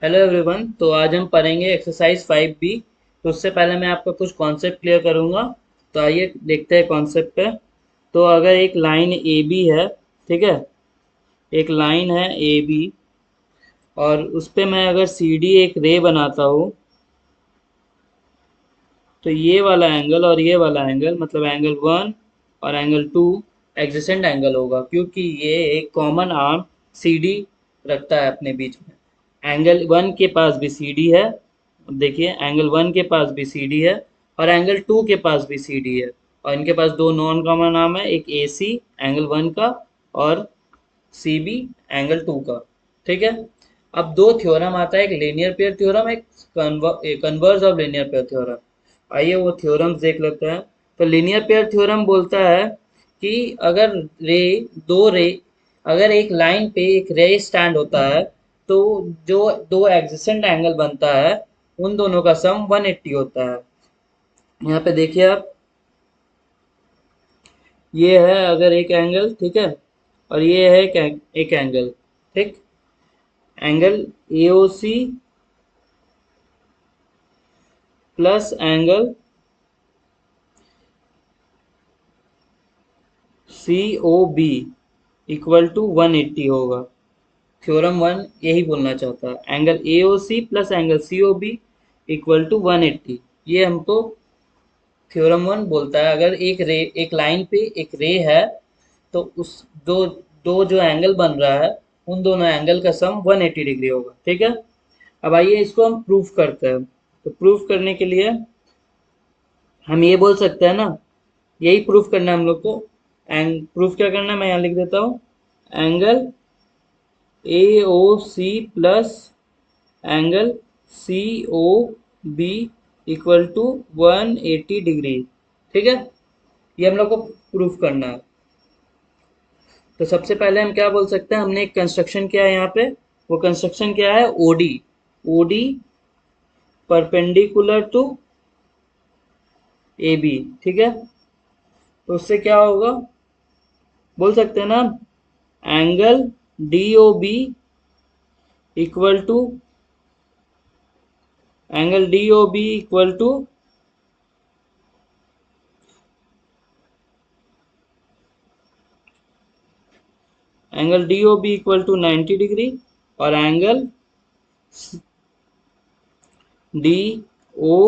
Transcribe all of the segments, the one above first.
Hello everyone. तो आज हम पढ़ेंगे एक्सरसाइज 5B। तो उससे पहले मैं आपका कुछ कॉन्सेप्ट क्लियर करूंगा। तो आइए देखते हैं कॉन्सेप्ट पे। तो अगर एक लाइन ए बी है, ठीक है, एक लाइन है ए बी, और उस पे मैं अगर सी डी एक रे बनाता हूँ, तो ये वाला एंगल और ये वाला एंगल मतलब एंगल 1 और एंगल 2 एडजेसेंट एंगल होगा, क्योंकि ये एक कॉमन आर्म सी डी रखता है अपने बीच में। एंगल 1 के पास भी सी डी है, देखिए एंगल 1 के पास भी सी डी है और एंगल 2 के पास भी सी डी है। और इनके पास दो नॉन कॉमन आर्म है, एक ए सी एंगल 1 का और सी बी एंगल 2 का। ठीक है। अब दो थ्योरम आता है, एक लीनियर पेयर थ्योरम, एक converse of linear pair theorem. आइए वो थ्योरम्स देख लेते हैं। तो लीनियर पेयर थ्योरम बोलता है कि अगर रे दो रे अगर एक लाइन पे एक रे स्टैंड होता है, तो जो दो एडजेसेंट एंगल बनता है उन दोनों का सम 180 होता है। यहाँ पे देखिए आप, ये है अगर एक एंगल, ठीक है, और ये है एक एंगल, ठीक, angle AOC plus angle COB equal to 180 होगा। थ्योरम वन यही बोलना चाहता है, angle AOC plus angle COB equal to 180। ये हमको थ्योरम वन बोलता है। अगर एक लाइन पे एक रे है, तो उस दो दो जो एंगल बन रहा है उन दोनों एंगल का सम 180 डिग्री होगा। ठीक है। अब आइए इसको हम प्रूफ करते हैं। तो प्रूफ करने के लिए हम ये बोल सकते हैं ना, यही प्रूफ करना है हम लोग को। एंड प्रूफ क्या करना है, मैं यहाँ लिख देता हूँ, angle A O C plus angle C O B equal to 180 degree. ठीक है। ये हम लोग को प्रूफ करना है। तो सबसे पहले हम क्या बोल सकते हैं, हमने एक कंस्ट्रक्शन किया है यहाँ पे। वो कंस्ट्रक्शन क्या है, OD. OD perpendicular to A B. ठीक है। तो उससे क्या होगा, बोल सकते हैं ना, angle D O B equal to equal to angle D O B equal to 90 degree और angle D O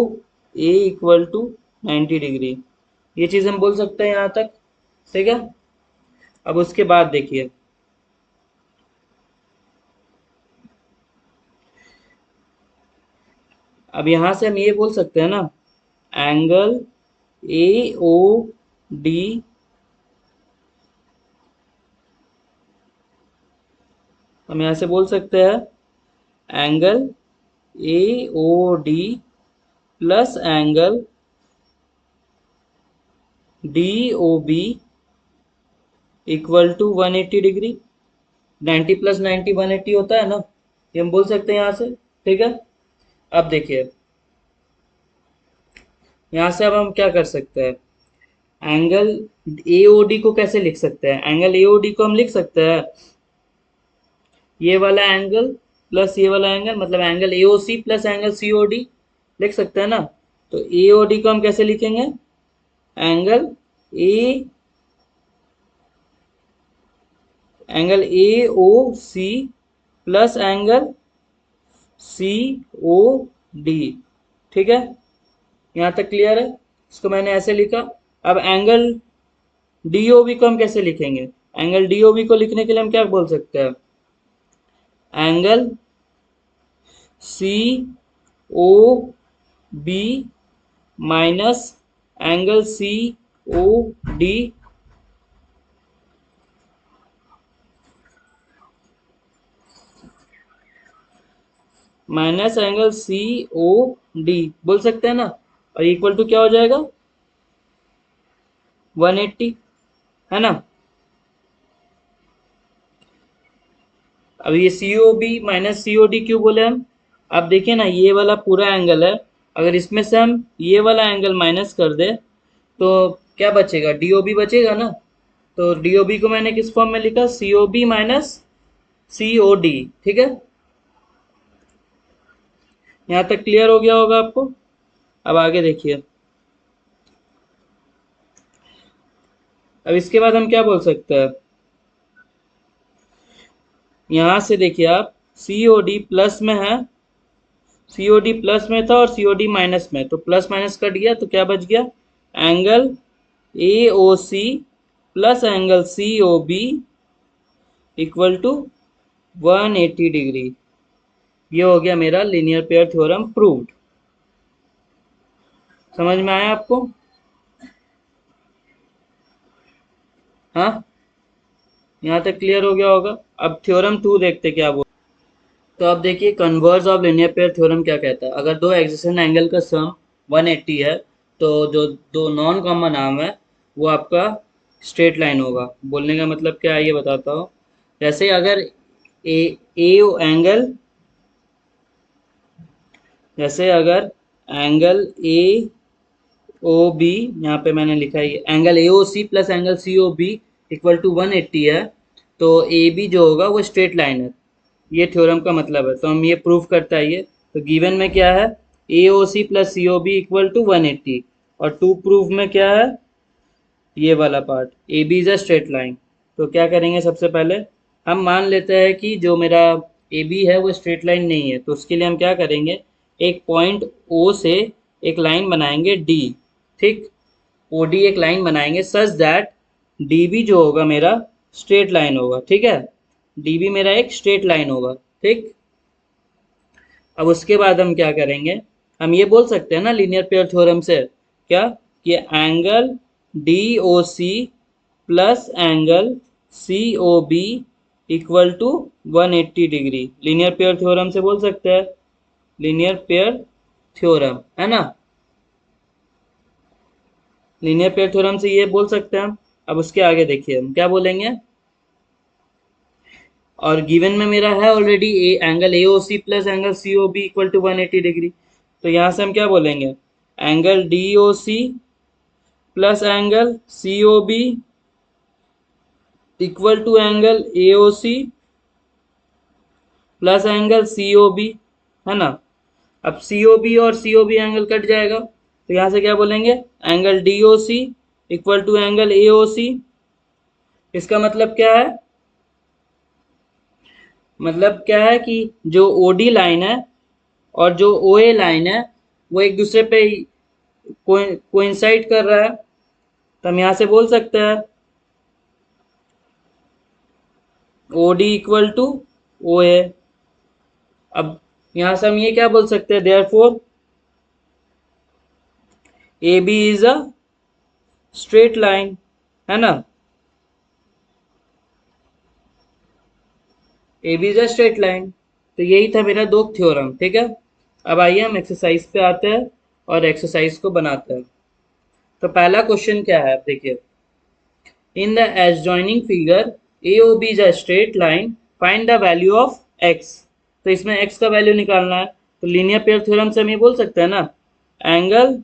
A equal to 90 degree. ये चीज हम बोल सकते हैं यहाँ तक। ठीक है। अब उसके बाद देखिए, अब यहां से हम ये बोल सकते हैं ना, एंगल ए ओ डी, हम यहां से बोल सकते हैं angle A O D plus angle D O B equal to 180 degree. 90 plus 90 180 होता है ना, ये हम बोल सकते हैं यहाँ से। ठीक है। अब देखिए, यहाँ से अब हम क्या कर सकते हैं, एंगल एओडी को कैसे लिख सकते हैं, एंगल एओडी को हम लिख सकते हैं ये वाला एंगल प्लस ये वाला एंगल, मतलब angle AOC plus angle COD लिख सकते हैं ना। तो एओडी को हम कैसे लिखेंगे, angle A A O C plus angle C O D. ठीक है। यहाँ तक क्लियर है। इसको मैंने ऐसे लिखा। अब एंगल डीओबी को हम कैसे लिखेंगे, एंगल डीओबी को लिखने के लिए हम क्या बोल सकते हैं, angle C O B minus angle C O D minus angle C O D बोल सकते हैं ना। और इक्वल टू क्या हो जाएगा, 180, है ना। अब ये सी ओ बी माइनस सी ओ डी क्यों बोले हम, अब देखिए ना, ये वाला पूरा एंगल है, अगर इसमें से हम ये वाला एंगल माइनस कर दे तो क्या बचेगा, डीओबी बचेगा ना। तो डीओबी को मैंने किस फॉर्म में लिखा, सी ओ बी माइनस सी ओ डी। ठीक है। यहाँ तक क्लियर हो गया होगा आपको। अब आगे देखिए, अब इसके बाद हम क्या बोल सकते हैं, यहां से देखिए आप, सीओडी प्लस में है, सीओडी प्लस में था और सीओडी माइनस में, तो प्लस माइनस कट गया तो क्या बच गया, angle A O C plus angle C O B equal to 180 degree. ये हो गया मेरा लीनियर पेयर थ्योरम प्रूव्ड। समझ में आया आपको? हाँ, यहाँ तक क्लियर हो गया होगा। अब थ्योरम 2 देखते क्या बोल। तो अब देखिए, converse of linear pair theorem क्या कहता है, अगर दो एक्सिशन एंगल का सम 180 है तो जो दो नॉन कॉमन आर्म है वो आपका स्ट्रेट लाइन होगा। बोलने का मतलब क्या है ये बताता हूँ। जैसे अगर ए ए एंगल, जैसे अगर एंगल ए ओ बी, यहाँ पे मैंने लिखा है angle A O C plus angle C O B equal to 180 है, तो ए बी जो होगा वो स्ट्रेट लाइन है। ये थ्योरम का मतलब है, तो हम ये प्रूफ करता है ये। तो गिवन में क्या है, A O C plus C O B equal to 180, और टू प्रूफ में क्या है, ये वाला part, A B is a straight line. तो क्या करेंगे, सबसे पहले हम मान लेते हैं कि जो मेरा ए बी है वो स्ट्रेट लाइन नहीं है, तो उसके लिए हम क्या करेंगे, एक पॉइंट ओ से एक लाइन बनाएंगे डी, ठीक, ओ डी एक लाइन बनाएंगे सच दैट डी बी जो होगा मेरा स्ट्रेट लाइन होगा, ठीक है, डी बी मेरा एक स्ट्रेट लाइन होगा, ठीक। अब उसके बाद हम क्या करेंगे, हम ये बोल सकते हैं ना लीनियर पेयर थ्योरम से, क्या, कि angle D O C plus angle C O B equal to 180 degree, linear pair theorem से बोल सकते हैं, लीनियर पेयर थ्योरम है ना, लीनियर पेयर थ्योरम से ये बोल सकते हैं हम। अब उसके आगे देखिए हम क्या बोलेंगे, और गिवन में मेरा है already angle A O C plus angle C O B equal to 180 degree, तो यहाँ से हम क्या बोलेंगे, angle D O C plus angle C O B equal to angle A O C plus angle C O B, है ना। अब C O B और C O B angle cut जाएगा, तो यहाँ से क्या बोलेंगे, angle D O C equal to angle A O सी। इसका मतलब क्या है, मतलब क्या है कि जो ओ डी लाइन है और जो ओ ए लाइन है वो एक दूसरे पे कोइंसाइड कर रहा है, तो हम यहाँ से बोल सकते हैं O D equal to O A. अब यहाँ से हम ये क्या बोल सकते हैं, therefore A B is a straight line, है ना, A B is a straight line. तो यही था मेरा दो थ्योरम, ठीक है। अब आइए हम एक्सरसाइज पे आते हैं और एक्सरसाइज को बनाते हैं। तो पहला क्वेश्चन क्या है, आप देखिए, in the adjoining figure AOB is a straight line, find the value of x। तो इसमें x का वैल्यू निकालना है, तो लीनियर पेयर थ्योरम से हम ये बोल सकते हैं ना, angle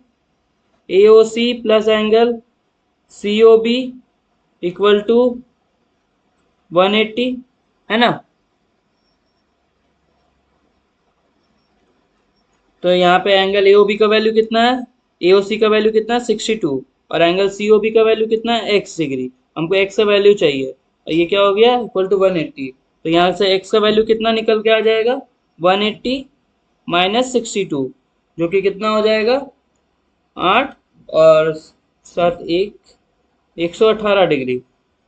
AOC plus angle COB equal to 180, है ना। तो यहाँ पे एंगल AOB का वैल्यू कितना है, AOC का वैल्यू कितना है 62, और एंगल COB का वैल्यू कितना है x डिग्री, हमको x का वैल्यू चाहिए, और ये क्या हो गया, इक्वल टू 180। तो यहाँ से x का वैल्यू कितना निकल के आ जाएगा, 180 माइनस 62, जो कि कितना हो जाएगा 8 और 7 एक 118 डिग्री,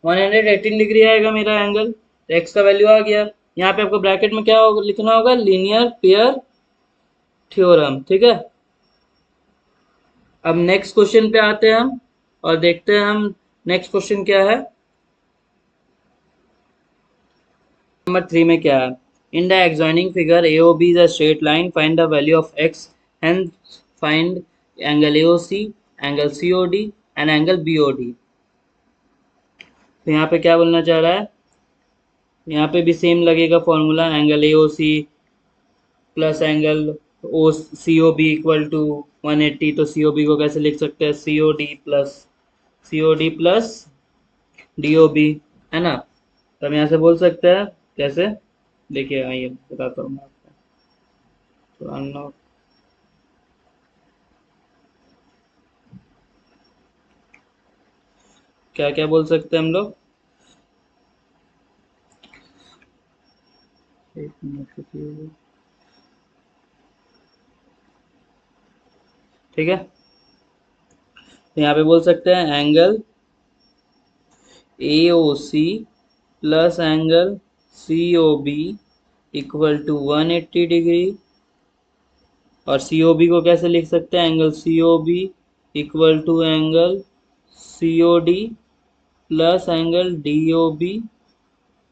118 डिग्री आएगा मेरा एंगल। तो x का वैल्यू आ गया। यहाँ पे आपको ब्रैकेट में क्या होगा, लिखना होगा, लीनियर पेयर थ्योरम, ठीक है। अब नेक्स्ट क्वेश्चन पे आते हैं हम और देखते हैं हम नेक्स्ट क्वेश्चन क्या है। नंबर 3 में क्या है, in the adjoining figure AOB is a straight line, find the value of x, hence find angle AOC, angle COD and angle BOD। तो यहाँ पे क्या बोलना चाह रहा है, यहाँ पे भी सेम लगेगा formula, angle AOC plus angle O COB equal to 180, तो COB को कैसे लिख सकते हैं, COD प्लस DOB, है ना। तो हम यहाँ से बोल सकते हैं कैसे, देखिए आइए बताता हूँ मैं आपको। तो अनलॉक क्या क्या बोल सकते हैं हम लोग? एक मिनट रुकिए। ठीक है, तो यहाँ पे बोल सकते हैं angle A O C plus angle C O B equal to 180 degree. और सी ओ बी को कैसे लिख सकते हैं? Angle C O B equal to angle C O D plus angle D O B,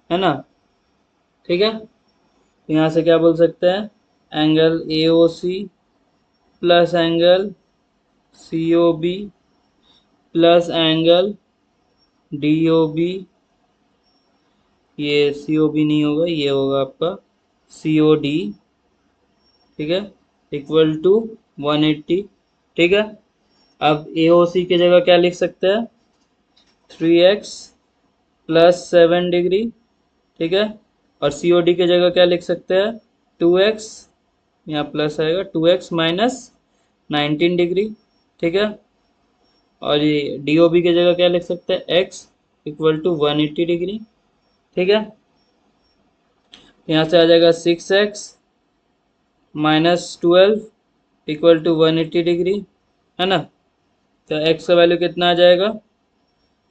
है ना? ठीक है, तो यहाँ से क्या बोल सकते हैं? Angle A O C plus angle C O B plus angle D O B, ये सी ओ बी नहीं होगा, ये होगा आपका सी ओ डी। ठीक है, इक्वल टू 180। ठीक है, अब ए ओ सी की जगह क्या लिख सकते हैं? 3x plus 7 degree. ठीक है, और सी ओ डी की जगह क्या लिख सकते हैं? 2x, यहाँ प्लस आएगा, 2x माइनस 19 डिग्री। ठीक है, और ये डी ओ बी की जगह क्या लिख सकते हैं? x equal to 180 degree. ठीक है, यहाँ से आ जाएगा 6x minus 12 equal to 180 degree, है ना? तो x का वैल्यू कितना आ जाएगा?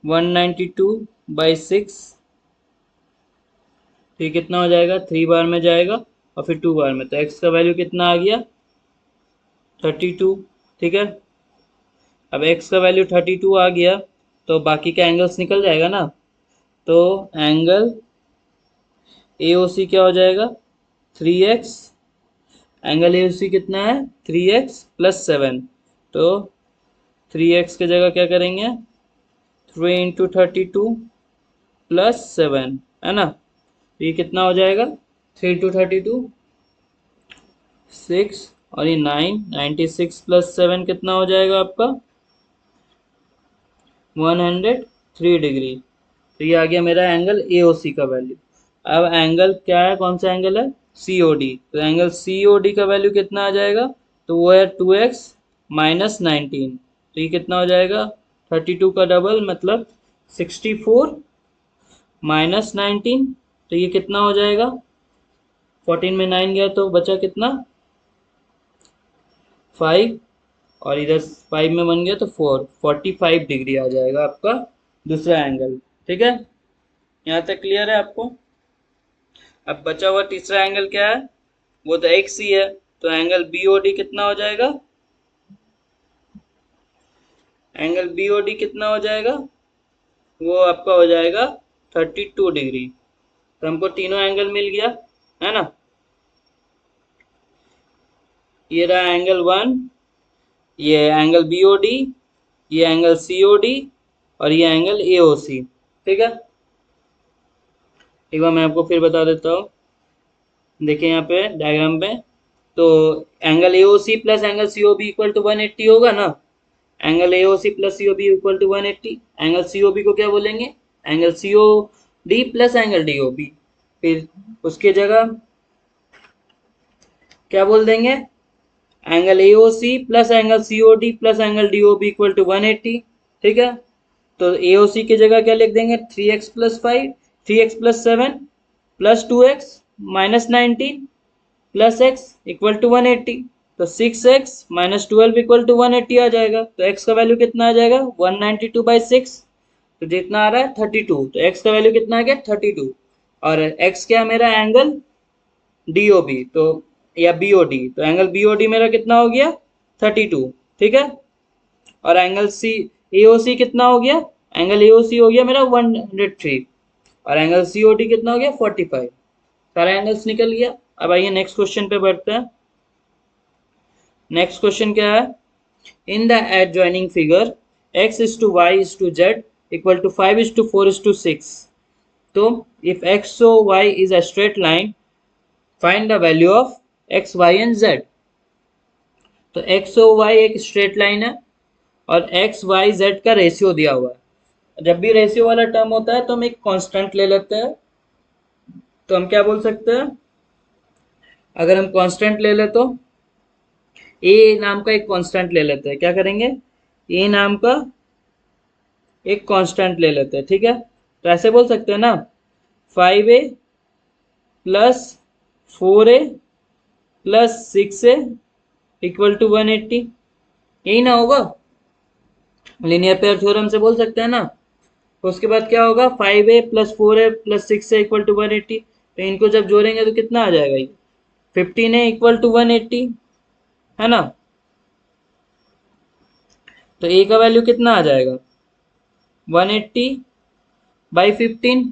192/6। तो ये कितना हो जाएगा? 3 बार में जाएगा और फिर 2 बार में, तो x का वैल्यू कितना आ गया? 32। ठीक है, अब x का वैल्यू 32 आ गया तो बाकी के एंगल्स निकल जाएगा ना। तो एंगल ए ओ सी क्या हो जाएगा? 3x। एंगल ए ओ सी कितना है? 3x plus 7। तो 3x की जगह क्या करेंगे? 3 × 32 प्लस 7, है ना? तो ये कितना हो जाएगा? 3 × 32 6, और ये 9, 96 प्लस 7 कितना हो जाएगा आपका? 103 डिग्री। तो ये आ गया मेरा एंगल ए ओ सी का वैल्यू। अब एंगल क्या है, कौन सा एंगल है? सी ओ डी। तो एंगल सी ओ डी का वैल्यू कितना आ जाएगा? तो वो है 2x माइनस 19। तो ये कितना हो जाएगा? 32 का डबल मतलब 64 माइनस 19। तो ये कितना हो जाएगा? 14 में 9 गया तो बचा कितना? 5, और इधर 5 में बन गया तो 45 डिग्री आ जाएगा आपका दूसरा एंगल। ठीक है, यहाँ तक क्लियर है आपको? अब बचा हुआ तीसरा एंगल क्या है? वो तो एक्स ही है, तो एंगल बी ओ डी कितना हो जाएगा? एंगल बी ओ डी कितना हो जाएगा? वो आपका हो जाएगा 32 डिग्री। तो हमको तीनों एंगल मिल गया, है ना? ये रहा एंगल 1, ये एंगल बी ओ डी, ये एंगल सी ओ डी, और ये एंगल ए ओ सी। ठीक है, एक बार मैं आपको फिर बता देता हूँ। देखिए यहाँ पे डायग्राम पे, तो angle A O C plus angle C O B equal to 180 होगा ना। Angle A O C plus C O B equal to 180। Angle C O B को क्या बोलेंगे? Angle C O D plus angle D O B. फिर उसके जगह क्या बोल देंगे? Angle A O C plus angle C O D plus angle D O B equal to 180। ठीक है, तो ए ओ सी की जगह क्या लिख देंगे? 3x+5, 3x+7 plus 2x minus 19 plus x equal to 180। तो 6x माइनस 12 इक्वल टू 180 आ जाएगा। तो x का वैल्यू कितना आ जाएगा? 192/6। तो जितना आ रहा है 32, तो x का वैल्यू कितना आ गया? 32। और x क्या है मेरा? एंगल डी ओ बी, तो या बी ओ डी, तो एंगल बी ओ डी मेरा कितना हो गया? 32। ठीक है, और एंगल सी ए ओ सी कितना हो गया? एंगल ए ओ सी हो गया मेरा 103, और एंगल सी ओ डी कितना हो गया? 45। सारा एंगल्स निकल गया। अब आइए नेक्स्ट क्वेश्चन पे बढ़ते हैं। नेक्स्ट क्वेश्चन क्या है? In the adjoining figure x is to y is to z equal to 5 is to 4 is to 6. तो if x so y is a straight line, find the value of x, y and z. तो x ओ y एक straight line है और x y z का ratio दिया हुआ है। जब भी रेशियो वाला टर्म होता है तो हम एक कांस्टेंट ले लेते हैं। तो हम क्या बोल सकते हैं? अगर हम कांस्टेंट ले ले तो ए नाम का एक कांस्टेंट ले लेते हैं, क्या करेंगे, ए नाम का एक कांस्टेंट ले लेते हैं, ठीक है। तो ऐसे बोल सकते हैं ना, 5a plus 4a plus 6a equal to 180, यही ना होगा, लीनियर पेयर थ्योरम से बोल सकते हैं ना। तो उसके बाद क्या होगा, 5a plus 4a plus 6a equal to 180, तो इनको जब जोड़ेंगे तो कितना आ जाएगा ये, 15a इक्वल टू 180, है ना। तो a का वैल्यू कितना आ जाएगा, 180 बाई 15,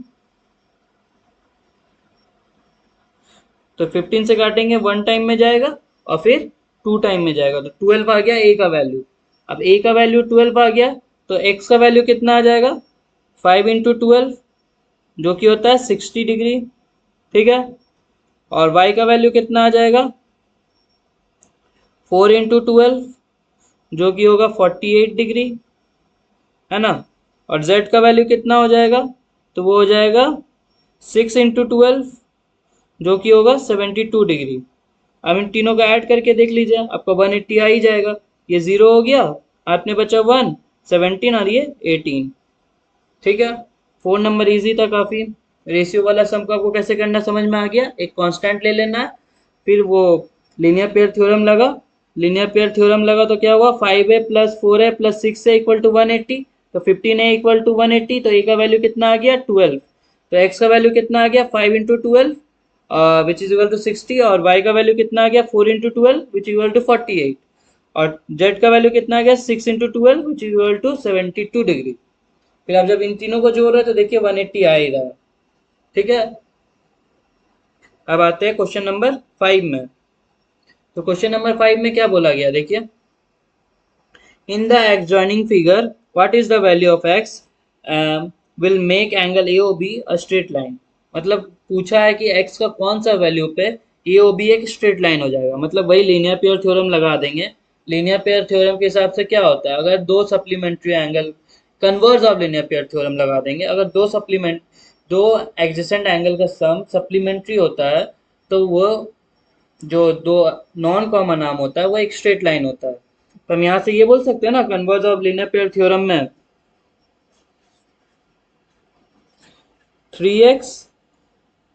तो 15 से काटेंगे 1 टाइम में जाएगा और फिर 2 टाइम में जाएगा, तो 12 आ गया a का वैल्यू। अब a का वैल्यू 12 आ गया, तो x का वैल्यू कितना आ जाएगा, 5 इंटू 12, जो कि होता है 60 डिग्री, ठीक है। और y का वैल्यू कितना आ जाएगा, 4 इंटू 12, जो कि होगा 48 डिग्री, है ना। और z का वैल्यू कितना हो जाएगा, तो वो हो जाएगा 6 इंटू 12, जो कि होगा 72 डिग्री। अब इन तीनों का ऐड करके देख लीजिए, आपका 180 आ ही जाएगा, ये 0 हो गया, आपने बचा 1, 17 और ये 18, ठीक है। 4 नंबर इजी था काफ़ी। रेशियो वाला सम को आपको कैसे करना समझ में आ गया, एक कांस्टेंट ले लेना है, फिर वो लीनियर पेयर थ्योरम लगा, लीनियर पेयर थ्योरम लगा तो क्या हुआ, 5a plus 4a plus 6a equal to 180, तो 15a इक्वल टू 180, तो a का वैल्यू कितना आ गया 12, तो x का वैल्यू कितना आ गया 5 into 12 which is equal to 60, और y का वैल्यू कितना आ गया 4 इंटू 12 विच इक्वल टू 48, और z का वैल्यू कितना आ गया 6 into 12 which is equal to 72 degree. फिर आप जब इन तीनों को जोड़ रहे हैं तो देखिए 180 आ ही रहा है, ठीक है। अब आते हैं क्वेश्चन नंबर 5 में। तो क्वेश्चन नंबर 5 में क्या बोला गया, देखिए, in the adjoining figure what is the value of x will make angle AOB a straight line। मतलब पूछा है कि x का कौन सा वैल्यू पे AOB एक स्ट्रेट लाइन हो जाएगा, मतलब वही लीनियर पेयर थ्योरम लगा देंगे। लीनियर पेयर थ्योरम के हिसाब से क्या होता है, अगर दो supplementary angle, converse of linear pair theorem लगा देंगे, अगर दो एडजेसेंट एंगल का सम सप्लीमेंट्री होता है, तो वो जो दो नॉन कॉमन आर्म होता है वो एक स्ट्रेट लाइन होता है। तो हम यहाँ से ये बोल सकते हैं ना, converse of linear pair theorem में 3x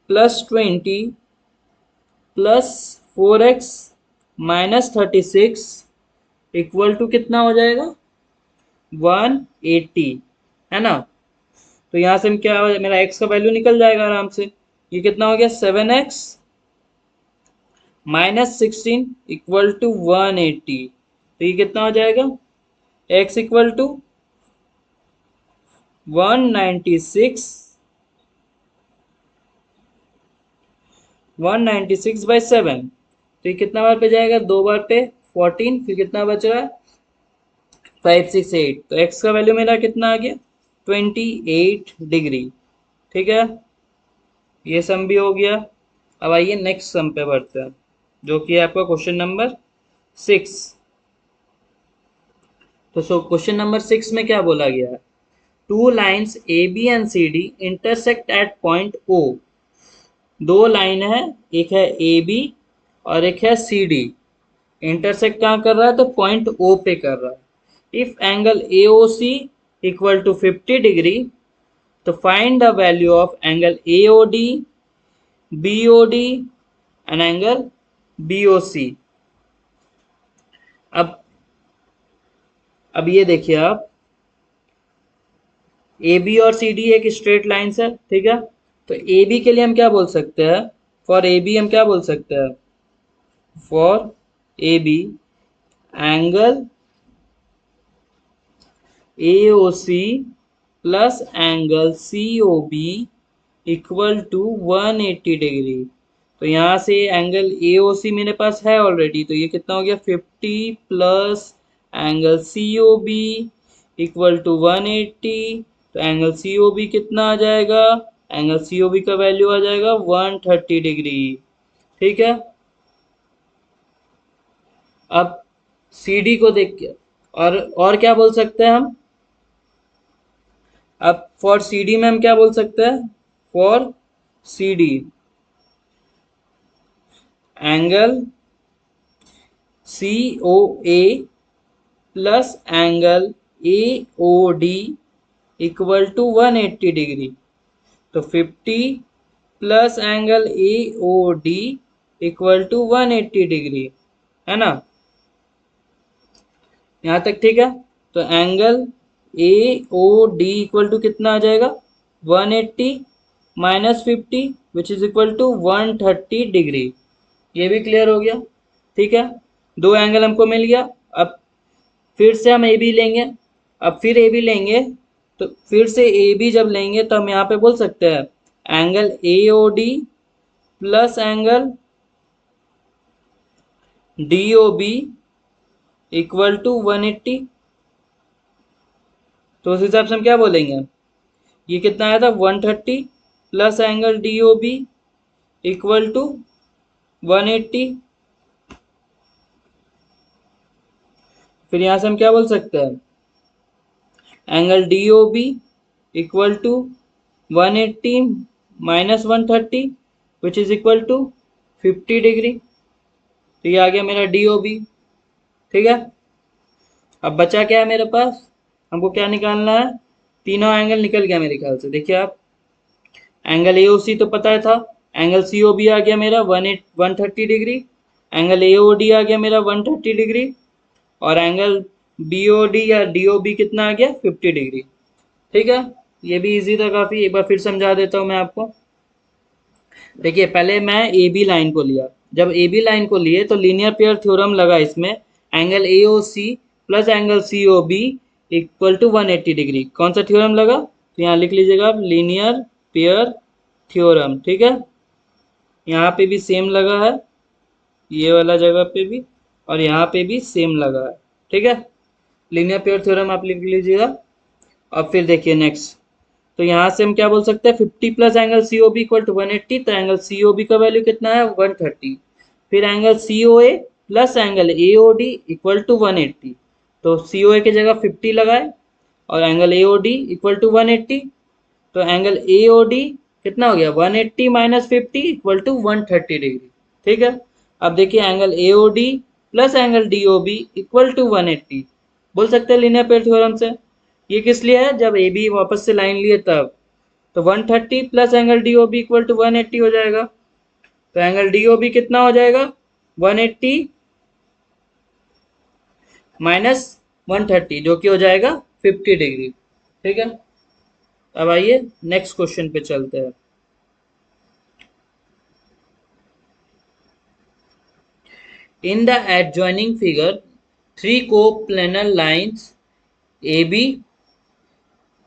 plus 20 plus 4x minus 36 equal to कितना हो जाएगा 180, है ना। तो यहाँ से हम क्या, मेरा x का वैल्यू निकल जाएगा आराम से, ये कितना हो गया 7x माइनस 16 इक्वल टू 180, तो ये कितना हो जाएगा x इक्वल टू 196, 196/7, तो ये कितना बार पे जाएगा, 2 बार पे 14, फिर कितना बच रहा है 568, तो x का वैल्यू मेरा कितना आ गया 28 डिग्री, ठीक है। ये सम भी हो गया। अब आइए नेक्स्ट सम पे बढ़ते हैं, जो कि है आपका क्वेश्चन नंबर 6। तो क्वेश्चन नंबर 6 में क्या बोला गया है, two lines A B and C D intersect at point O. दो लाइन है, एक है ए बी और एक है सी डी, इंटरसेक्ट कहाँ कर रहा है, तो पॉइंट ओ पे कर रहा है। If angle A O C equal to 50 degree, तो find the value of angle A O D, B O D and angle B O C. अब अब ये देखिए आप, ए बी और सी डी एक स्ट्रेट लाइन है, ठीक है। तो ए बी के लिए हम क्या बोल सकते हैं, फॉर ए बी हम क्या बोल सकते हैं, for A B angle A O C plus angle C O B equal to 180 degree. तो यहाँ से एंगल ए ओ सी मेरे पास है ऑलरेडी, तो ये कितना हो गया 50 plus angle C O B equal to 180, तो एंगल सी ओ बी कितना आ जाएगा, एंगल सी ओ बी का वैल्यू आ जाएगा 130 डिग्री, ठीक है। अब सी डी को देख के और क्या बोल सकते हैं हम, अब फॉर सी डी में हम क्या बोल सकते हैं, for C D angle C O A plus angle A O D equal to 180 degree. तो 50 plus angle A O D equal to 180 degree, है ना। यहां तक ठीक है। तो angle A O D equal to कितना आ जाएगा, 180 minus 50 which is equal to 130 degree. ये भी क्लियर हो गया, ठीक है। दो एंगल हमको मिल गया। अब फिर से हम ए बी लेंगे। अब फिर ए बी लेंगे, तो फिर से ए बी जब लेंगे तो हम यहाँ पे बोल सकते हैं angle A O D plus angle D O B equal to 180। तो उस हिसाब से हम क्या बोलेंगे, ये कितना आया था 130 plus angle D O B equal to 180। फिर यहां से हम क्या बोल सकते हैं, angle D O B equal to 180 minus 130 which is equal to 50 degree. तो ये आ गया मेरा डी ओ बी, ठीक है। अब बचा क्या है मेरे पास, हमको क्या निकालना है, तीनों एंगल निकल गया मेरे ख्याल से। देखिए आप, एंगल ए ओ सी तो पता है था, एंगल सी ओ बी आ गया मेरा 130 degree, angle A O D आ गया मेरा 130 डिग्री, और एंगल बी ओ डी या डी ओ बी कितना आ गया 50 डिग्री, ठीक है। ये भी इजी था काफ़ी, एक बार फिर समझा देता हूँ मैं आपको। देखिए पहले मैं ए बी लाइन को लिया, जब ए बी लाइन को लिए तो लीनियर पेयर थ्योरम लगा इसमें, angle A O C plus angle C O B equal to 180 degree. कौन सा थ्योरम लगा, तो यहाँ लिख लीजिएगा आप, लीनियर पेयर थ्योरम, ठीक है। यहाँ पे भी सेम लगा है, ये वाला जगह पे भी, और यहाँ पे भी सेम लगा है, ठीक है। लीनियर पेयर थ्योरम आप लिख लीजिएगा। अब फिर देखिए नेक्स्ट, तो यहाँ से हम क्या बोल सकते हैं, 50 plus angle C O B equal to 180। तो एंगल सी ओ बी का वैल्यू कितना है 130। फिर angle C O A plus angle A O D equal to 180। तो सी ओ ए की जगह 50 लगाए और angle A O D equal to 180। तो एंगल ए ओ डी कितना हो गया 180 माइनस 50 इक्वल टू 130 डिग्री, ठीक है। अब देखिए angle A O D plus angle D O B equal to 180, बोल सकते हैं लीनियर पेयर थ्योरम से। ये किस लिए है, जब ए बी वापस से लाइन लिए तब। तो 130 plus angle D O B equal to 180 हो जाएगा। तो एंगल डी ओ बी कितना हो जाएगा 180 माइनस 130 जो कि हो जाएगा 50 डिग्री, ठीक है। अब आइए नेक्स्ट क्वेश्चन पे चलते हैं। In the adjoining figure, three coplanar lines AB,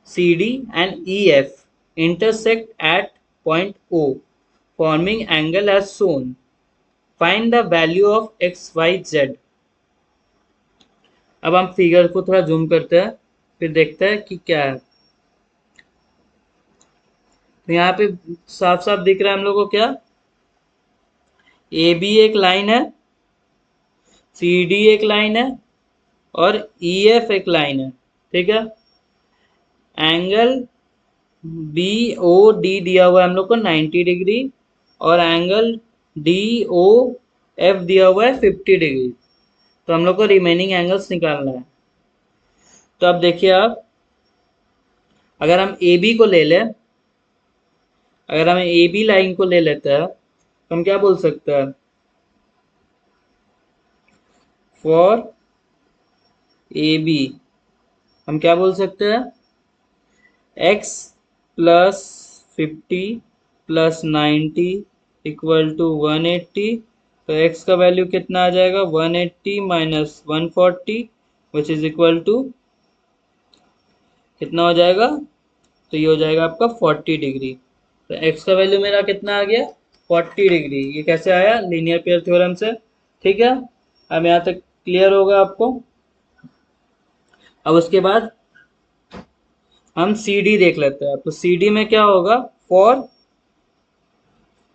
CD and EF intersect at point O, forming angle as shown. Find the value of x, y, z. अब हम फिगर को थोड़ा जूम करते हैं, फिर देखते हैं कि क्या है। तो यहाँ पे साफ साफ दिख रहा है हम लोग को क्या, ए बी एक लाइन है, सी डी एक लाइन है, और ई एफ एक लाइन है, ठीक है। एंगल बी ओ डी दिया हुआ है हम लोग को 90 डिग्री, और एंगल डी ओ एफ दिया हुआ है 50 डिग्री। तो हम लोग को रिमेनिंग एंगल्स निकालना है। तो अब देखिए आप, अगर हम ए बी को ले लें, अगर हम ए बी लाइन को ले लेते हैं तो हम क्या बोल सकते हैं, फॉर ए बी हम क्या बोल सकते हैं, x plus 50 plus 90 equal to 180। तो x का वैल्यू कितना आ जाएगा 180 minus 140 which is equal to कितना हो जाएगा, तो ये हो जाएगा आपका 40 डिग्री। तो x का वैल्यू मेरा कितना आ गया 40 डिग्री। ये कैसे आया, लीनियर पेयर थ्योरम से, ठीक है। अब यहाँ तक क्लियर होगा आपको। अब उसके बाद हम सी डी देख लेते हैं। तो सी डी में क्या होगा, फॉर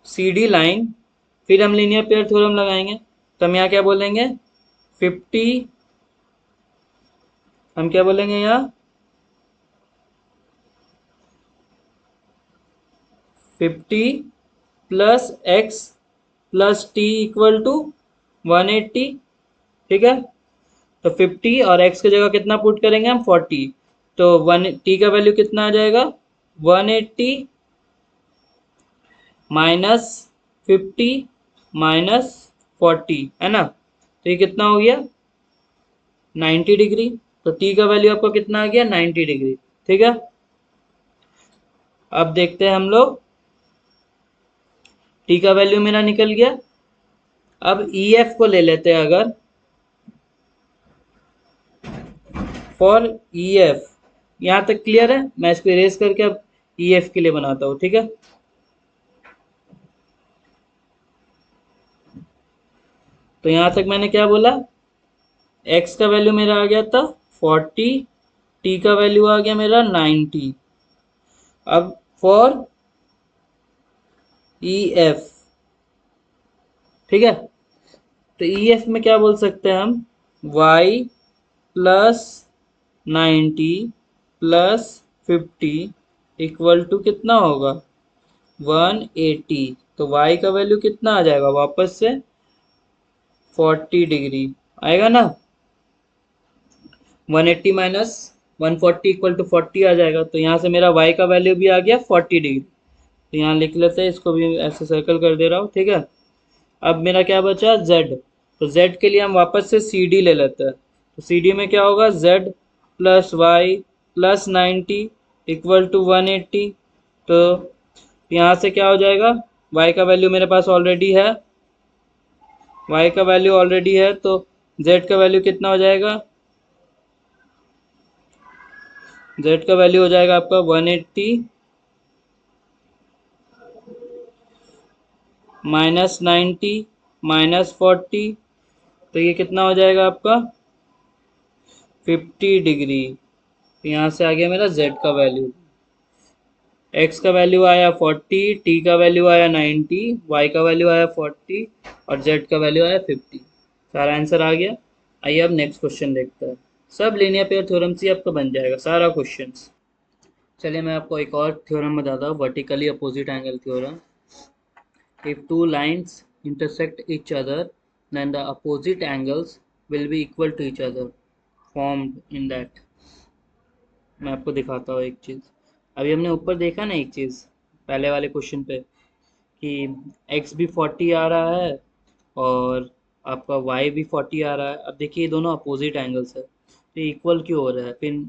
सी डी लाइन, फिर हम लीनियर पेयर थ्योरम लगाएंगे। तो हम यहाँ क्या बोलेंगे 50, हम क्या बोलेंगे यहाँ 50 plus X plus T equal to 180। ठीक है। तो 50 और x की जगह कितना पुट करेंगे हम 40, तो 1 t का वैल्यू कितना आ जाएगा 180 माइनस 50 माइनस 40 है ना, तो ये कितना हो गया 90 डिग्री। तो t का वैल्यू आपका कितना आ गया 90 डिग्री। ठीक है, अब देखते हैं हम लोग, t का वैल्यू मेरा निकल गया। अब EF को ले लेते हैं अगर, फॉर EF, यहाँ तक क्लियर है। मैं इसको इरेज करके अब EF के लिए बनाता हूँ। ठीक है, तो यहाँ तक मैंने क्या बोला, x का वैल्यू मेरा आ गया था 40, t का वैल्यू आ गया मेरा 90। अब फॉर EF, ठीक है, तो EF में क्या बोल सकते हैं हम, y plus 90 plus 50 equal to कितना होगा 180। तो y का वैल्यू कितना आ जाएगा वापस से 40 डिग्री आएगा ना। 180 माइनस 140 इक्वल टू 40 आ जाएगा। तो यहाँ से मेरा y का वैल्यू भी आ गया 40 डिग्री। तो यहाँ लिख लेते हैं, इसको भी ऐसे सर्कल कर दे रहा हूँ। ठीक है, अब मेरा क्या बचा z। तो z के लिए हम वापस से CD ले लेते हैं। तो CD में क्या होगा z plus Y plus 90 equal to 180। तो यहाँ से क्या हो जाएगा, y का वैल्यू मेरे पास ऑलरेडी है, y का वैल्यू ऑलरेडी है, तो z का वैल्यू कितना हो जाएगा, z का वैल्यू हो जाएगा आपका 180 माइनस 90 माइनस 40, तो ये कितना हो जाएगा आपका 50 डिग्री। तो यहाँ से आ गया मेरा z का वैल्यू। x का वैल्यू आया 40, t का वैल्यू आया 90, y का वैल्यू आया 40 और z का वैल्यू आया 50। सारा आंसर आ गया। आइए अब नेक्स्ट क्वेश्चन देखते हैं। सब लीनियर पेयर थ्योरम से आपका बन जाएगा सारा क्वेश्चंस। चलिए मैं आपको एक और थ्योरम बताता हूँ, vertically opposite angle theorem. If two lines intersect each other, then the opposite angles will be equal to each other, formed in that। मैं आपको दिखाता हूँ एक चीज़। अभी हमने ऊपर देखा ना एक चीज़ पहले वाले क्वेश्चन पे, कि x भी 40 आ रहा है और आपका y भी 40 आ रहा है। अब देखिए ये दोनों अपोजिट एंगल्स है, तो इक्वल क्यों हो रहा है। फिर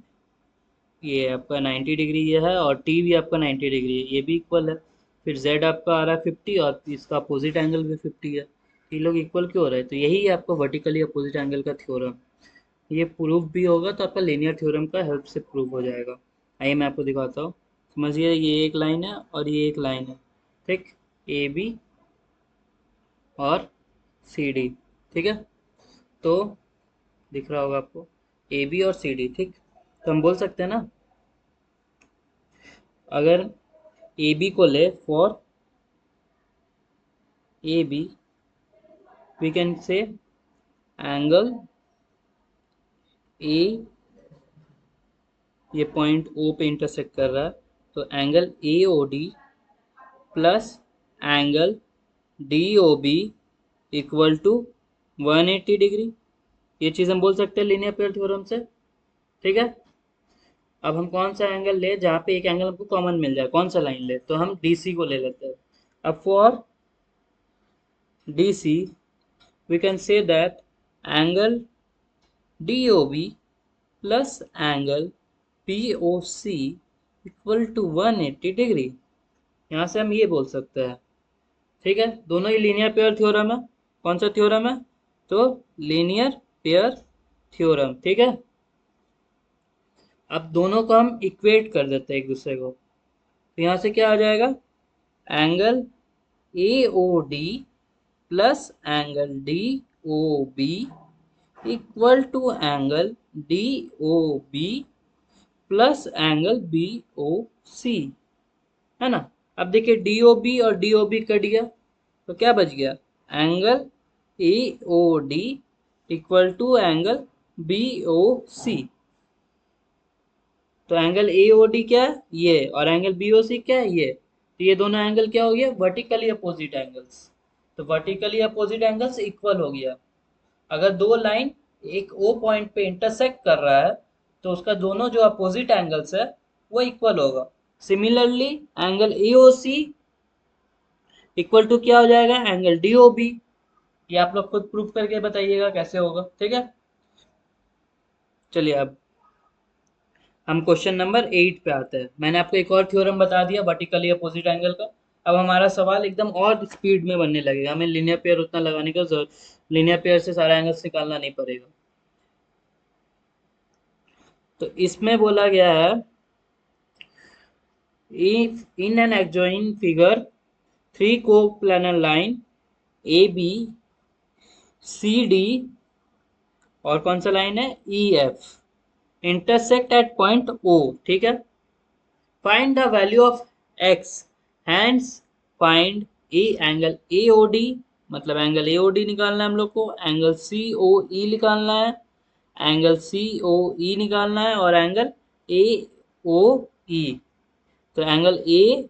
ये आपका 90 डिग्री ये है और t भी आपका 90 डिग्री है, ये भी इक्वल है। फिर z आपका आ रहा है 50 और इसका अपोजिट एंगल भी 50 है, ये लोग इक्वल क्यों हो रहे हैं। तो यही है आपका वर्टिकली अपोजिट एंगल का थ्योरम। ये प्रूफ भी होगा तो आपका लीनियर थ्योरम का हेल्प से प्रूफ हो जाएगा। आइए मैं आपको दिखाता हूँ। समझिए ये एक लाइन है और ये एक लाइन है, ठीक, ए बी और सी डी। ठीक है, तो दिख रहा होगा आपको ए बी और सी डी। ठीक, तो हम बोल सकते हैं ना, अगर ए बी को ले for A B, we can say angle A, ये पॉइंट ओ पे इंटरसेक्ट कर रहा है, तो angle A O D plus angle D O B equal to 180 degree. ये चीज़ हम बोल सकते हैं लीनियर पेयर थ्योरम से। ठीक है, अब हम कौन सा एंगल ले जहाँ पे एक एंगल हमको कॉमन मिल जाए, कौन सा लाइन ले, तो हम डी सी को ले लेते हैं। अब for D C we can say that angle D O B plus angle P O C equal to 180 degree. यहाँ से हम ये बोल सकते हैं। ठीक है, दोनों ही लीनियर पेयर थ्योरम है। कौन सा थ्योरम है, तो लीनियर पेयर थ्योरम। ठीक है, अब दोनों को हम इक्वेट कर देते हैं एक दूसरे को। तो यहाँ से क्या आ जाएगा, angle A O D plus angle D O B equal to angle D O B plus angle B O C, है ना। अब देखिए डी ओ बी और डी ओ बी कट गया, तो क्या बच गया, angle A O D equal to angle B O C. तो एंगल ए ओ डी क्या है ये, और एंगल बी ओ सी क्या है ये, तो ये दोनों एंगल क्या हो गया वर्टिकली अपोजिट एंगल्स। तो वर्टिकली अपोजिट एंगल्स इक्वल हो गया। अगर दो लाइन एक ओ पॉइंट पे इंटरसेक्ट कर रहा है तो उसका दोनों जो अपोजिट एंगल्स है वो इक्वल होगा। Similarly angle A O C equal to क्या हो जाएगा, एंगल डी ओ बी। ये आप लोग खुद प्रूफ करके बताइएगा कैसे होगा, ठीक है। चलिए अब हम क्वेश्चन नंबर 8 पे आते हैं। मैंने आपको एक और थ्योरम बता दिया वर्टिकली अपोजिट एंगल का। अब हमारा सवाल एकदम और स्पीड में बनने लगेगा, हमें लीनियर पेयर उतना लगाने का जरूरत, लीनियर पेयर से सारा एंगल्स निकालना नहीं पड़ेगा। तो इसमें बोला गया है if in an adjoining figure three coplanar line A B C D और कौन सा लाइन है E F intersect at point O, ठीक है। Find the value of X, hence find a angle A O D, मतलब angle A O D निकालना है हम लोग को, एंगल सी ओ ई निकालना है, एंगल सी ओ ई निकालना है और एंगल ए ओ ई। तो एंगल ए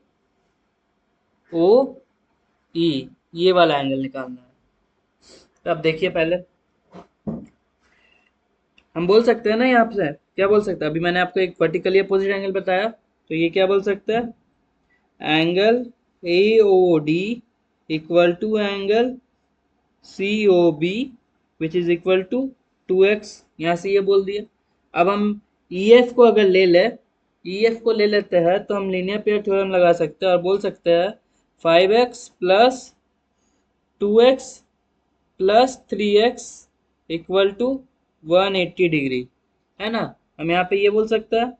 ओ ई ये वाला एंगल निकालना है। तो अब देखिए पहले हम बोल सकते हैं ना, यहाँ से क्या बोल सकते हैं, अभी मैंने आपको एक वर्टिकली अपोजिट एंगल बताया तो ये क्या बोल सकते हैं, angle A O D equal to angle C O B which is equal to 2x, यहाँ से ये बोल दिया। अब हम ई एफ को अगर ले ले, ई एफ को ले लेते हैं तो हम लीनियर पेयर थ्योरम लगा सकते हैं और बोल सकते हैं 5x plus 2x plus 3x equal to 180 degree, है ना। हम यहाँ पे ये बोल सकते हैं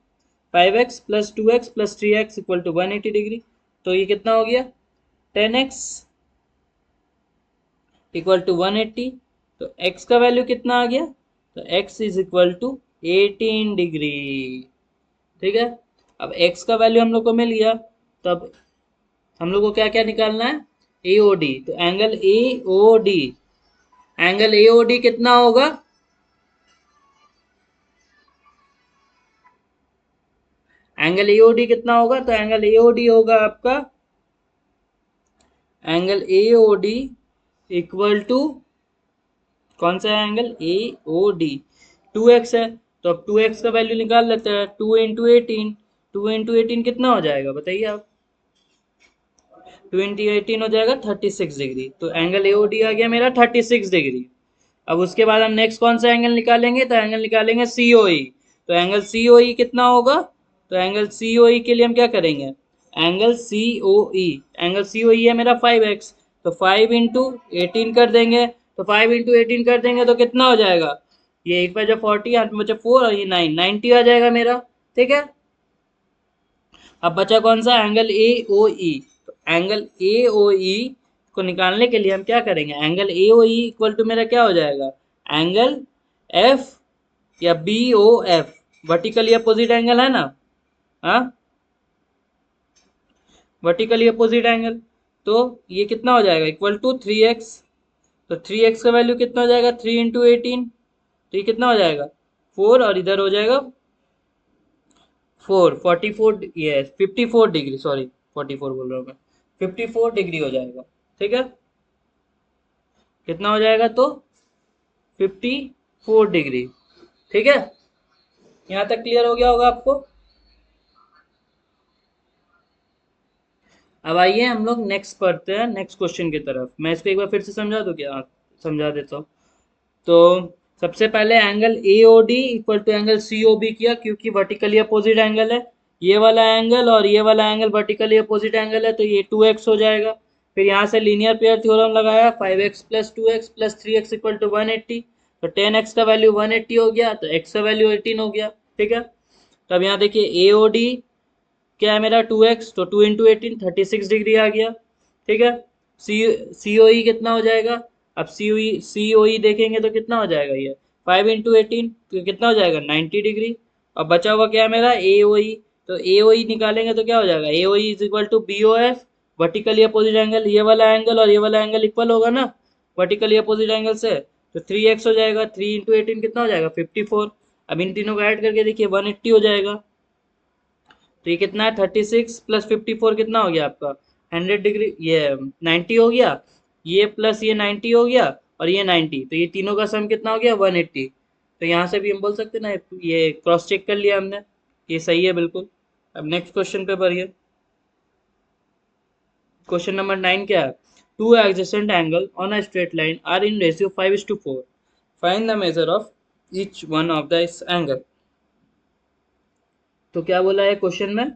5x plus 2x plus 3x equal to 180 degree. तो ये कितना हो गया 10x इक्वल टू 180। तो x का वैल्यू कितना आ गया, तो x is equal to 18 degree, ठीक है। अब x का वैल्यू हम लोग को मिल गया, तब हम लोग को क्या क्या निकालना है, ए ओ डी। तो angle A O D, angle A O D कितना होगा, एंगल ए ओ डी कितना होगा, तो एंगल ए ओ डी होगा आपका, angle A O D equal to कौन सा है angle A O D, 2x है। तो अब 2x का वैल्यू निकाल लेते हैं, 2 इंटू एटीन, 2 इंटू एटीन कितना हो जाएगा बताइए आप, 2 इंटू एटीन हो जाएगा 36 डिग्री। तो एंगल ए ओ डी आ गया मेरा 36 डिग्री। अब उसके बाद हम नेक्स्ट कौन सा एंगल निकालेंगे, तो एंगल निकालेंगे सी ओ ई। तो एंगल सी ओ ई कितना होगा, तो एंगल सी ओ ई के लिए हम क्या करेंगे, एंगल सी ओ ई, एंगल सी ओ ई है मेरा 5x, तो 5 इंटू एटीन कर देंगे। तो 5 इंटू एटीन कर देंगे तो कितना हो जाएगा, ये 8 बचा 40, 8 बचा 4 और ये 9, 90 आ जाएगा मेरा, ठीक है। अब बचा कौन सा, एंगल ए ओ ई। तो एंगल ए ओ ई को निकालने के लिए हम क्या करेंगे, angle A O E equal to मेरा क्या हो जाएगा, एंगल एफ या B O F, vertically opposite angle है ना, हाँ वर्टिकली अपोजिट एंगल। तो ये कितना हो जाएगा, इक्वल टू 3x। तो 3x का वैल्यू कितना हो जाएगा, 3 इंटू एटीन, तो ये कितना हो जाएगा 4 और इधर हो जाएगा 4, 44, ये 54 डिग्री, सॉरी 44 बोल रहा हूँ मैं, 54 डिग्री हो जाएगा, ठीक है। कितना हो जाएगा, तो 54 डिग्री, ठीक है। यहाँ तक क्लियर हो गया होगा आपको। अब आइए हम लोग नेक्स्ट पढ़ते हैं, नेक्स्ट क्वेश्चन की तरफ। मैं इसको एक बार फिर से समझा दूं क्या, समझा देता हूँ। तो सबसे पहले angle A O D equal to angle C O B किया, क्योंकि वर्टिकली अपोजिट एंगल है ये वाला एंगल और ये वाला एंगल वर्टिकली अपोजिट एंगल है, तो ये 2x हो जाएगा। फिर यहाँ से लीनियर पेयर थ्योरम लगाया, 5x plus 2x plus 3x equal to 180। तो 10x का वैल्यू 180 हो गया, तो x का वैल्यू 18 हो गया, ठीक है। तो अब यहाँ देखिए ए ओ डी क्या है मेरा 2x, तो 2 इंटू एटीन 36 डिग्री आ गया, ठीक है। सी सी ओ ई कितना हो जाएगा, अब सी ओ ई देखेंगे तो कितना हो जाएगा, ये 5 इंटू एटीन तो कितना हो जाएगा 90 डिग्री। अब बचा हुआ क्या है मेरा ए ओ ई, तो ए ओ ई निकालेंगे तो क्या हो जाएगा, A O E is equal to B O F, vertically opposite angle, ये वाला एंगल और ये वाला एंगल इक्वल होगा ना वर्टिकली अपोजिट एंगल से। तो 3x हो जाएगा, 3 इंटू एटीन कितना हो जाएगा 54। अब इन तीनों को ऐड करके देखिए 180 हो जाएगा। तो ये कितना है 36 प्लस 54 कितना हो गया आपका 100 डिग्री, ये 90 हो गया, ये प्लस ये 90 हो गया और ये 90, तो ये तीनों का सम कितना हो गया 180। तो यहाँ से भी हम बोल सकते हैं ना, ये क्रॉस चेक कर लिया हमने, ये सही है बिल्कुल। अब नेक्स्ट क्वेश्चन पे बढ़िए। क्वेश्चन नंबर 9 क्या है? Two adjacent angle on a straight line are in ratio 5:4, find the measure of each one of the angle. तो क्या बोला है क्वेश्चन में?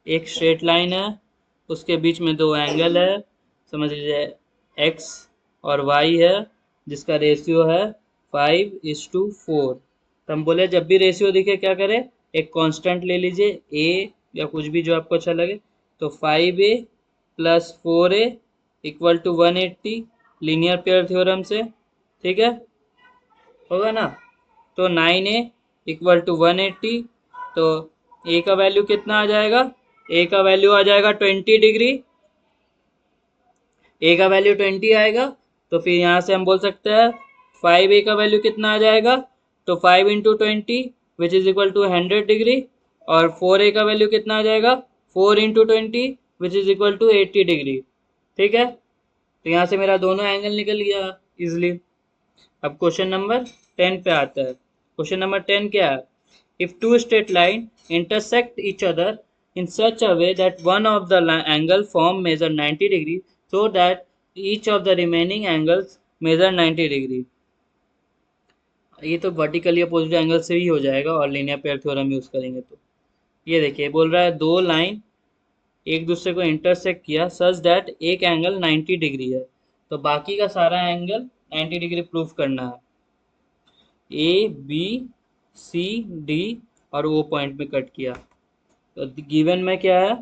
एक स्ट्रेट लाइन है, उसके बीच में दो एंगल है, समझ लीजिए एक्स और वाई है, जिसका रेशियो है 5:4। तो हम बोले जब भी रेशियो दिखे क्या करें, एक कांस्टेंट ले लीजिए ए या कुछ भी जो आपको अच्छा लगे। तो 5a + 4a = 180, linear pair theorem से, ठीक है, होगा ना। तो 9a = 180, तो ए का वैल्यू कितना आ जाएगा? ए का वैल्यू आ जाएगा 20 डिग्री, ए का वैल्यू 20 आएगा। तो फिर यहाँ से हम बोल सकते हैं 5a का वैल्यू कितना आ जाएगा? तो 5 × 20 which is equal to 100 degree, और 4a का वैल्यू कितना आ जाएगा? 4 × 20 which is equal to 80 degree, ठीक है। तो यहाँ से मेरा दोनों एंगल निकल गया इजिली। अब क्वेश्चन नंबर 10 पे आता है। क्वेश्चन नंबर 10 क्या है? If two straight line intersect each other in such a way that one of the angle form measure 90 degree, so that each of the remaining angles measure 90 degree। ये तो vertically opposite angle से ही हो जाएगा, और linear pair theorem use करेंगे तो। ये देखिए बोल रहा है दो लाइन एक दूसरे को इंटरसेक्ट किया सच दैट एक एंगल 90 डिग्री है, तो बाकी का सारा एंगल 90 डिग्री प्रूफ करना है। ए बी सी डी और ओ पॉइंट में कट किया, तो गिवन में क्या है?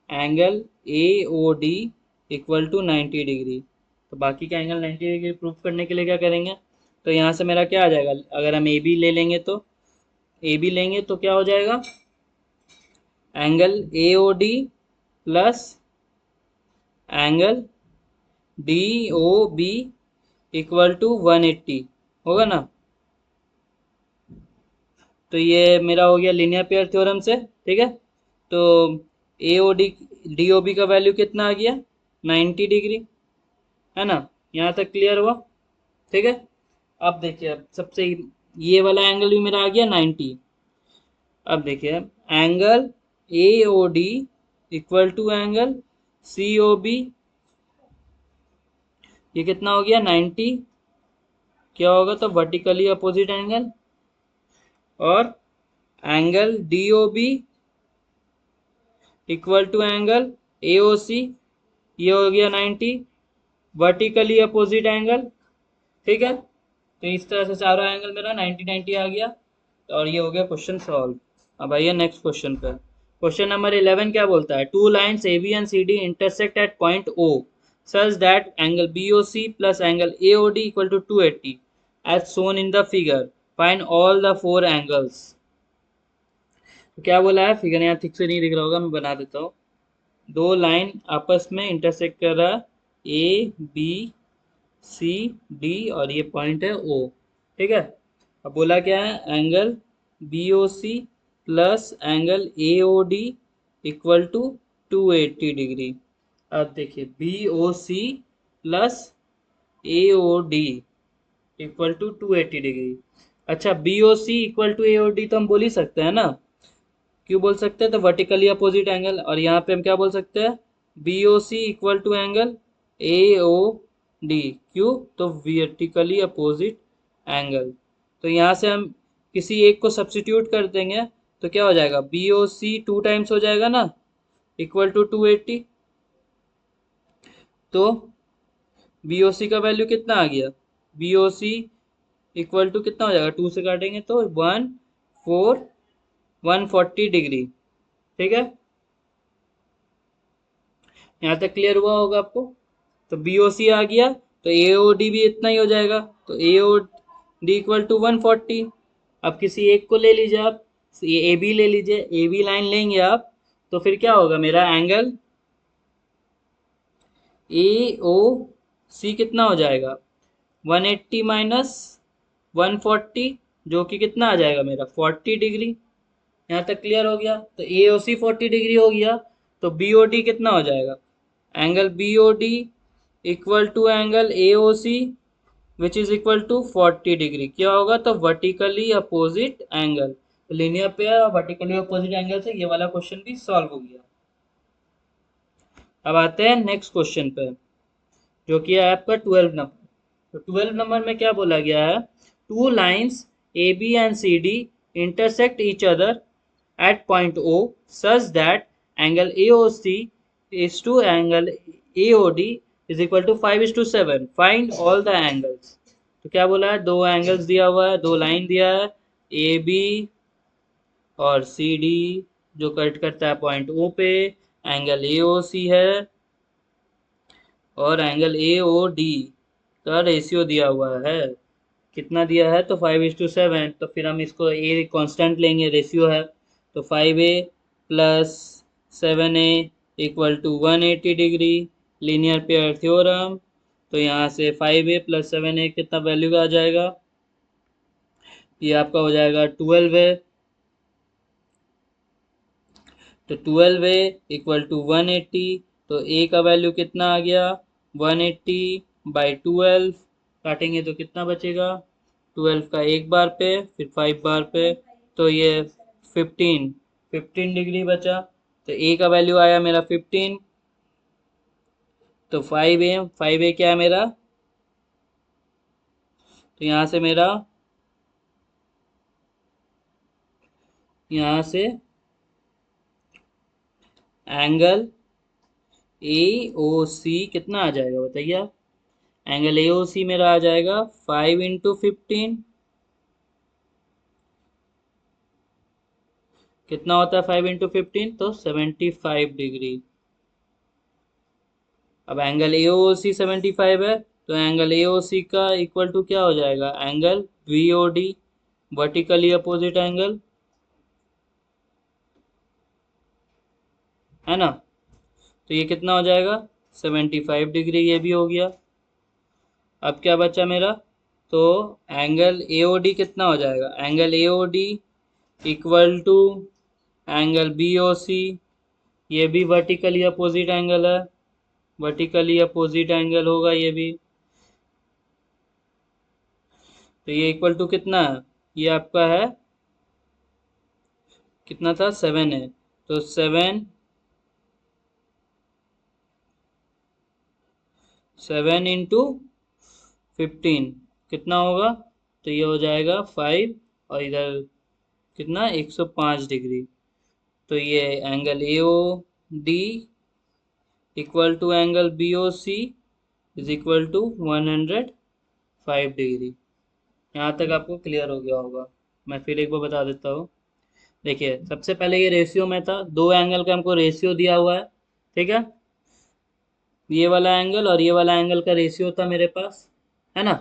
Angle A O D = 90 degree. तो बाकी का एंगल 90 डिग्री प्रूफ करने के लिए क्या करेंगे? तो यहाँ से मेरा क्या आ जाएगा? अगर हम ए बी ले लेंगे तो ए बी लेंगे तो क्या हो जाएगा? Angle A O D plus angle D O B = 180 होगा ना। तो ये मेरा हो गया लीनियर पेयर थ्योरम से, ठीक है। तो ए ओ डी ओ बी का वैल्यू कितना आ गया? 90 डिग्री, है ना। यहाँ तक क्लियर हुआ, ठीक है। अब देखिए, अब सबसे ये वाला एंगल भी मेरा आ गया 90। अब देखिए angle A O D = angle C O B, ये कितना हो गया 90, क्या होगा? तो वर्टिकली अपोजिट एंगल। और angle D O B = angle A O C, ये हो गया 90, वर्टिकली अपोजिट एंगल, ठीक है। तो इस तरह से चारों एंगल मेरा 90-90 आ गया, और ये हो गया क्वेश्चन सॉल्व। अब आइए नेक्स्ट क्वेश्चन पे। क्वेश्चन नंबर 11 क्या बोलता है? Two lines A B and C D intersect at point O such that angle BOC plus angle AOD = 280 as shown in the figure, find all the four angles। तो क्या बोला है? Figure यहाँ ठीक से नहीं दिख रहा होगा, मैं बना देता हूँ। दो लाइन आपस में इंटरसेक्ट कर रहा है, ए बी सी डी, और ये पॉइंट है ओ, ठीक है। अब बोला क्या है? Angle B O C plus angle A O D = 280 degree. अब देखिए B O C plus A O D = 280 degree. अच्छा, B O C = A O D तो हम बोल ही सकते हैं ना। क्यों बोल सकते हैं? तो वर्टिकली अपोजिट एंगल, और यहाँ पे हम क्या बोल सकते हैं? B O C = angle A O D. क्यों? तो वर्टिकली अपोजिट एंगल। तो यहाँ से हम किसी एक को सब्सिट्यूट कर देंगे, तो क्या हो जाएगा? बी ओ सी 2 टाइम्स हो जाएगा ना, = 280। तो बी ओ सी का वैल्यू कितना आ गया? बी ओ सी = कितना हो जाएगा? 2 से काटेंगे तो 140 डिग्री, ठीक है। यहाँ तक क्लियर हुआ होगा आपको। तो बी ओ सी आ गया, तो ए ओ डी भी इतना ही हो जाएगा, तो ए ओ डी = 140। अब किसी एक को ले लीजिए आप, ये ए बी ले लीजिए, ए बी लाइन लेंगे आप, तो फिर क्या होगा? मेरा एंगल ए ओ सी कितना हो जाएगा? 180 माइनस 140, जो कि कितना आ जाएगा मेरा? 40 डिग्री। यहाँ तक क्लियर हो गया। तो ए ओ सी 40 डिग्री हो गया, तो बी ओ डी कितना हो जाएगा? Angle B O D = angle A O C which is equal to 40 degree. क्या होगा? तो वर्टिकली अपोजिट एंगल, लीनियर पे वर्टिकली अपोजिट एंगल से ये वाला क्वेश्चन भी सॉल्व हो गया। अब आते हैं नेक्स्ट क्वेश्चन पे, जो कि है आपका 12 नंबर। तो 12 नंबर में क्या बोला गया है? Two lines A B and C D intersect each other at point O such that angle AOC is to angle AOD is equal to 5:7. Find all the angles. तो क्या बोला है? दो एंगल्स दिया हुआ है, दो लाइन दिया है, ए बी और सी डी, जो कट करता है पॉइंट O पे, एंगल AOC है और एंगल AOD का रेशियो दिया हुआ है। कितना दिया है? तो 5:7। तो फिर हम इसको ए कांस्टेंट लेंगे, रेशियो है, तो 5A plus 7A equal to 180 degree, linear pair theorem. तो यहाँ से 5A प्लस 7A कितना वैल्यू का आ जाएगा? ये आपका हो जाएगा 12A। तो 12A इक्वल टू 180। तो A का वैल्यू कितना आ गया? 180/12। काटेंगे तो कितना बचेगा? 12 का एक बार पे, फिर 5 बार पे, तो ये 15 डिग्री बचा। तो ए का वैल्यू आया मेरा 15। तो 5A क्या है मेरा? तो यहाँ से एंगल ए ओ सी कितना आ जाएगा बताइए आप? एंगल ए ओ सी मेरा आ जाएगा 5 × 15। कितना होता है 5 × 15? तो 75 डिग्री। अब एंगल ए ओ सी 75 है, तो एंगल ए ओ सी का इक्वल टू क्या हो जाएगा? Angle V O D, vertically opposite angle, है ना? तो ये कितना हो जाएगा? 75 डिग्री। ये भी हो गया। अब क्या बचा मेरा? तो एंगल ए ओ डी कितना हो जाएगा? Angle A O D equal to angle B O C, ये भी वर्टिकली अपोजिट एंगल है, वर्टिकली अपोजिट एंगल होगा ये भी। तो ये इक्वल टू कितना है? ये आपका है, कितना था? 7 है। तो 7 × 15 कितना होगा? तो ये हो जाएगा 5, और इधर कितना? 105 डिग्री। तो ये angle A O D equal to angle B O C is equal to 105 degree. यहाँ तक आपको क्लियर हो गया होगा। मैं फिर एक बार बता देता हूँ। देखिए, सबसे पहले ये रेशियो में था, दो एंगल का हमको रेशियो दिया हुआ है, ठीक है? ये वाला एंगल और ये वाला एंगल का रेशियो था मेरे पास, है ना?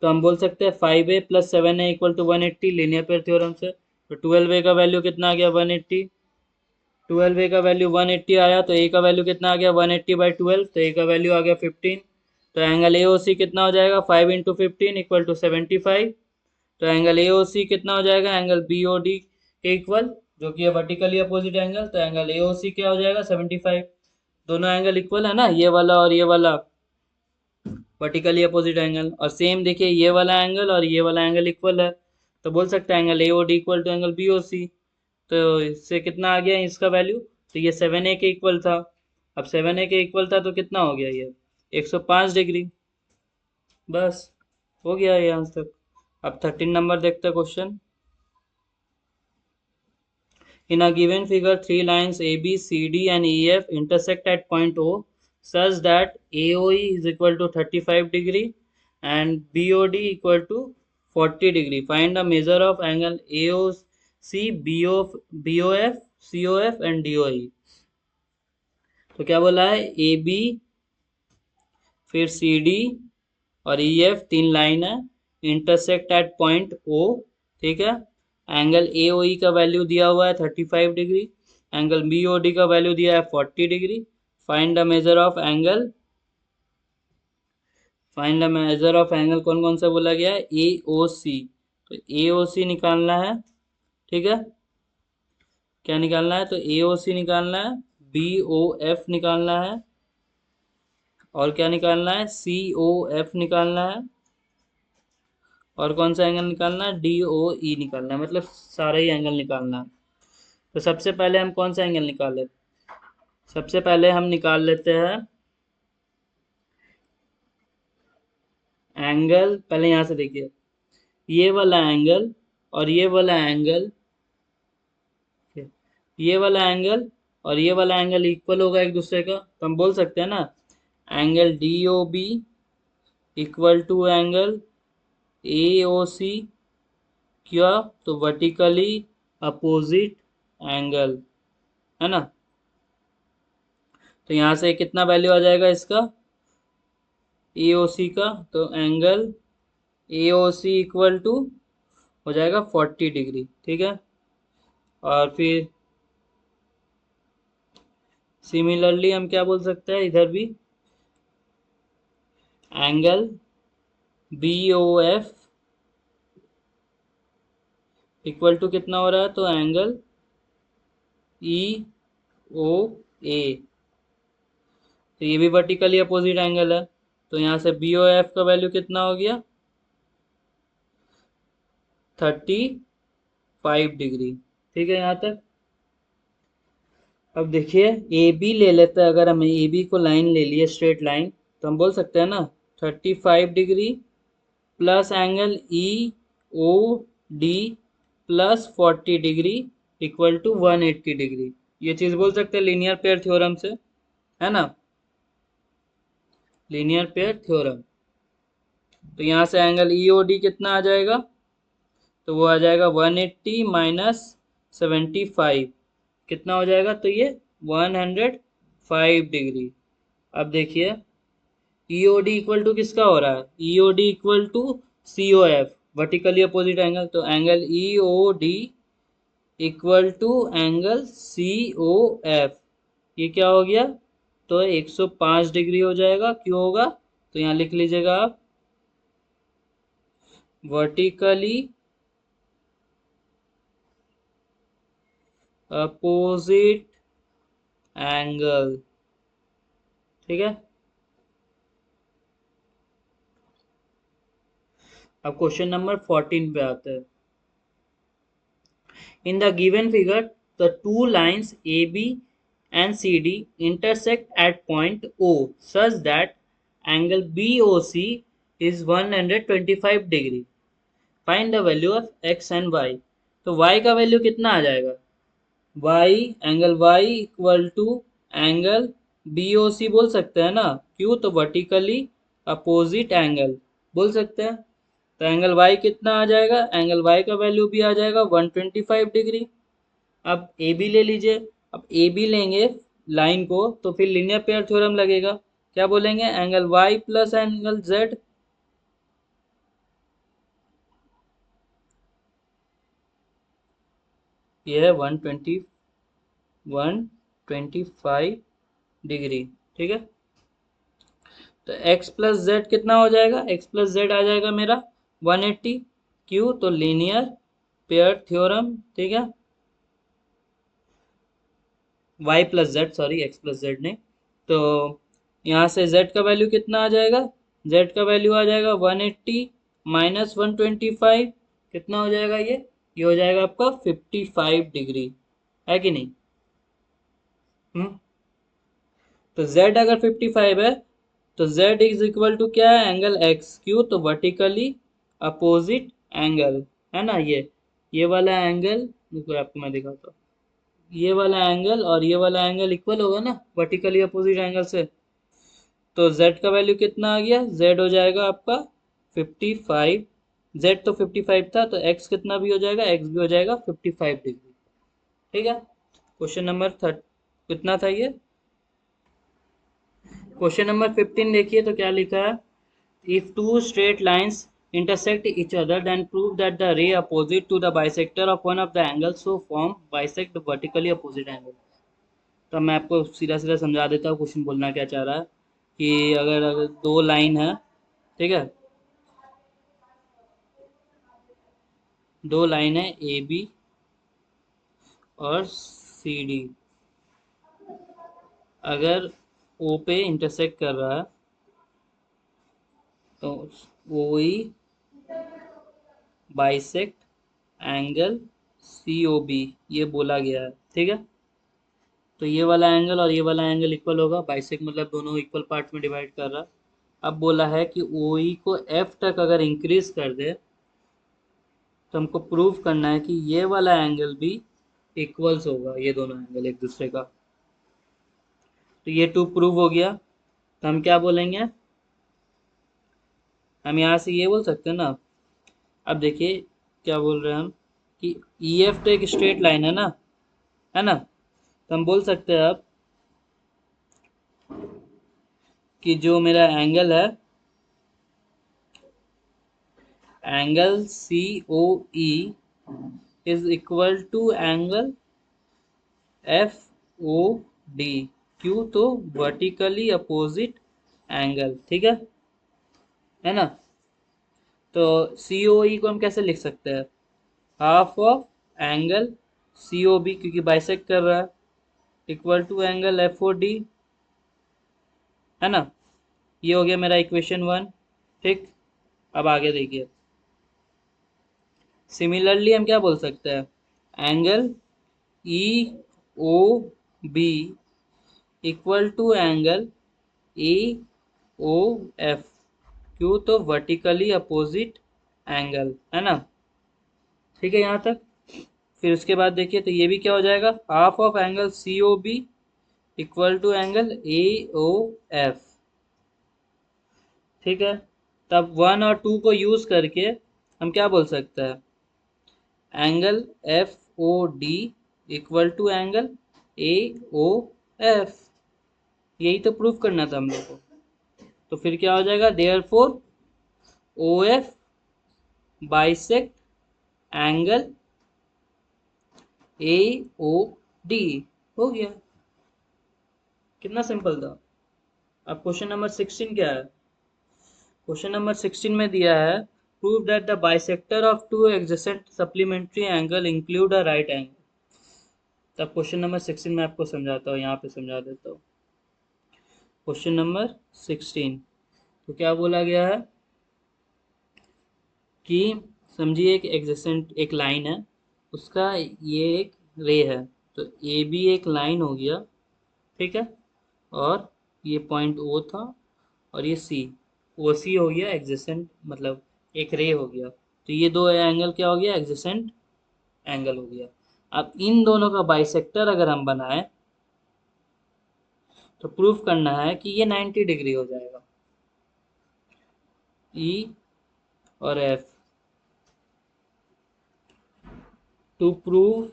तो हम बोल सकते हैं 5A plus 7A equal to 180 linear pair theorem से। तो 12A का वैल्यू कितना आ गया? 180। 12A का वैल्यू 180 आया, तो A का वैल्यू कितना आ गया? 180/12। तो A का वैल्यू आ गया 15। तो एंगल AOC कितना हो जाएगा? 5 × 15 इक्वल टू 75। तो एंगल AOC कितना हो जाएगा? एंगल BOD के इक्वल, जो कि है वर्टिकली अपोजिट एंगल। तो एंगल AOC क्या हो जाएगा? 75। दोनों एंगल इक्वल है ना, ये वाला और ये वाला, वर्टिकली अपोजिट एंगल। और सेम देखिए, ये वाला एंगल और ये वाला एंगल इक्वल है, तो बोल सकते हैं angle AOD equal to angle BOC। तो इससे कितना आ गया इसका वैल्यू? तो ये 7A के इक्वल था। अब 7A के इक्वल था तो कितना हो गया? ये 105 डिग्री। बस, हो गया ये आंसर। अब 13 नंबर देखते हैं question. In a given figure, three lines AB, CD, and EF intersect at point O such that AOE is equal to 35 degree and BOD equal to 40 degree. Find the measure of angle AOC, BOF, COF and DOE. तो क्या बोला है? AB, फिर CD और EF तीन line है, intersect at point O, ठीक है? एंगल AOE का वैल्यू दिया हुआ है 35 डिग्री, एंगल BOD का वैल्यू दिया है 40 degree. Find the measure of angle, कौन कौन सा बोला गया है? AOC। तो AOC निकालना है, ठीक है? क्या निकालना है? तो AOC निकालना है, BOF निकालना है, और क्या निकालना है? COF निकालना है। और कौन सा एंगल निकालना है, डी ओ ई निकालना है, मतलब सारा ही एंगल निकालना है। तो सबसे पहले हम कौन सा एंगल निकाले, सबसे पहले हम निकाल लेते हैं एंगल, पहले यहाँ से देखिए, ये वाला एंगल और ये वाला एंगल, ये वाला एंगल और ये वाला एंगल इक्वल होगा एक दूसरे का, तो हम बोल सकते हैं ना angle D O B equal to angle A O C, क्या, तो वर्टिकली अपोजिट एंगल, है ना। तो यहाँ से कितना वैल्यू आ जाएगा इसका ए ओ सी का, तो angle A O C equal to हो जाएगा 40 डिग्री, ठीक है। और फिर सिमिलरली हम क्या बोल सकते हैं इधर भी, angle B O F equal to कितना हो रहा है, तो एंगल ई ओ ए, तो ये भी वर्टिकली अपोजिट एंगल है। तो यहाँ से बी ओ एफ का वैल्यू कितना हो गया 35 डिग्री, ठीक है यहाँ तक। अब देखिए ए बी ले लेते हैं, अगर हम ए बी को लाइन ले लिए स्ट्रेट लाइन, तो हम बोल सकते हैं ना 35 degree plus angle E O D plus 40 degree equal to 180 degree, ये चीज़ बोल सकते हैं लीनियर पेयर थ्योरम से, है ना, लीनियर पेयर थ्योरम। तो यहाँ से एंगल ई ओ डी कितना आ जाएगा, तो वो आ जाएगा 180 माइनस 75, कितना हो जाएगा, तो ये 105 डिग्री। अब देखिए E O D equal to किसका हो रहा है, E O D equal to C O F, vertically opposite angle, तो angle E O D equal to angle C O F, ये क्या हो गया, तो 105 डिग्री हो जाएगा, क्यों होगा, तो यहाँ लिख लीजिएगा आप वर्टिकली अपोजिट एंगल, ठीक है। अब क्वेश्चन नंबर 14 पे आते हैं। In the given figure, the two lines AB and CD intersect at point O such that angle BOC is 125 degree. Find the value of x and y. तो y का value कितना आ जाएगा, y angle y equal to angle BOC बोल सकते हैं ना, क्यों, तो वर्टिकली अपोजिट एंगल बोल सकते हैं। तो एंगल y कितना आ जाएगा, एंगल y का वैल्यू भी आ जाएगा 125 डिग्री। अब ए बी ले लीजिए, अब ए बी लेंगे लाइन को, तो फिर लीनियर पेयर थ्योरम लगेगा, क्या बोलेंगे, angle y plus angle z, ये है 125 डिग्री, ठीक है। तो x प्लस जेड कितना हो जाएगा, x प्लस जेड आ जाएगा मेरा 180, क्यों, तो लीनियर पेयर थ्योरम, ठीक है, y plus Z, sorry x plus Z नहीं। तो यहाँ से z का वैल्यू कितना आ जाएगा, z का वैल्यू आ जाएगा 180 माइनस 125, कितना हो जाएगा ये हो जाएगा आपका 55 डिग्री, है कि नहीं। तो z अगर 55 है, तो z इज इक्वल टू क्या है, एंगल x, क्यों, तो वर्टिकली अपोजिट एंगल, है ना, ये वाला एंगल, देखो आपको मैं दिखाता हूँ, ये वाला एंगल और ये वाला एंगल इक्वल होगा ना वर्टिकली अपोजिट एंगल से। तो z का वैल्यू कितना आ गया, z हो जाएगा आपका 55, z तो 55 था, तो x कितना भी हो जाएगा, x भी हो जाएगा 55 डिग्री, ठीक है। क्वेश्चन नंबर कितना था ये, क्वेश्चन नंबर 15 देखिए, तो क्या लिखा है, if two straight lines intersect each other then prove that the ray opposite to the bisector of one of the angles so form bisect vertically opposite angle। तो मैं आपको सीधा सीधा समझा देता हूँ क्वेश्चन बोलना क्या चाह रहा है, कि अगर दो लाइन है, ठीक है, दो लाइन है ए बी और सी डी, अगर ओ पे इंटरसेक्ट कर रहा है, तो ओ ई बाइसेक्ट एंगल COB, ये बोला गया है। ठीक है, तो ये वाला एंगल और ये वाला एंगल इक्वल होगा, बाइसेक्ट मतलब दोनों इक्वल पार्ट में डिवाइड कर रहा। अब बोला है कि OE को F तक अगर इंक्रीज कर दे तो हमको प्रूव करना है कि ये वाला एंगल भी इक्वल्स होगा, ये दोनों एंगल एक दूसरे का। तो ये 2 प्रूव हो गया, तो हम क्या बोलेंगे, हम यहाँ से ये बोल सकते हैं ना। अब देखिए क्या बोल रहे हैं हम कि EF तो एक स्ट्रेट लाइन है ना, तो हम बोल सकते हैं अब कि जो मेरा एंगल है, angle COE is equal to angle FOD। क्यों, तो वर्टिकली अपोजिट एंगल। ठीक है ना। तो COE को हम कैसे लिख सकते हैं, हाफ ऑफ एंगल COB, क्योंकि बाइसेक्ट कर रहा है, इक्वल टू एंगल FOD, है ना। ये हो गया मेरा इक्वेशन 1। ठीक, अब आगे देखिए, सिमिलरली हम क्या बोल सकते हैं, angle EOB equal to angle AOF। क्यों, तो वर्टिकली अपोजिट एंगल, है ना। ठीक है यहाँ तक। फिर उसके बाद देखिए, तो ये भी क्या हो जाएगा, half of angle COB equal to angle AOF। ठीक है, तब 1 और 2 को यूज करके हम क्या बोल सकते हैं, angle FOD equal to angle AOF। यही तो प्रूफ करना था हम लोग को। तो फिर क्या हो जाएगा, therefore OF bisect angle AOD। हो गया, कितना सिंपल था। अब क्वेश्चन नंबर 16 क्या है, क्वेश्चन नंबर 16 में दिया है, prove that the bisector of two adjacent supplementary angle include a right angle. तब क्वेश्चन नंबर 16 में आपको समझाता हूँ, यहाँ पे समझा देता हूँ। क्वेश्चन नंबर 16, तो क्या बोला गया है कि समझिए एक एडजेसेंट एक लाइन है, उसका ये एक रे है, तो ए भी एक लाइन हो गया। ठीक है, और ये पॉइंट O था, और ये C, ओ सी हो गया एडजेसेंट, मतलब एक रे हो गया। तो ये दो एंगल क्या हो गया, एडजेसेंट एंगल हो गया। अब इन दोनों का बाइसेक्टर अगर हम बनाए तो प्रूफ करना है कि ये 90 डिग्री हो जाएगा, E और F। To prove,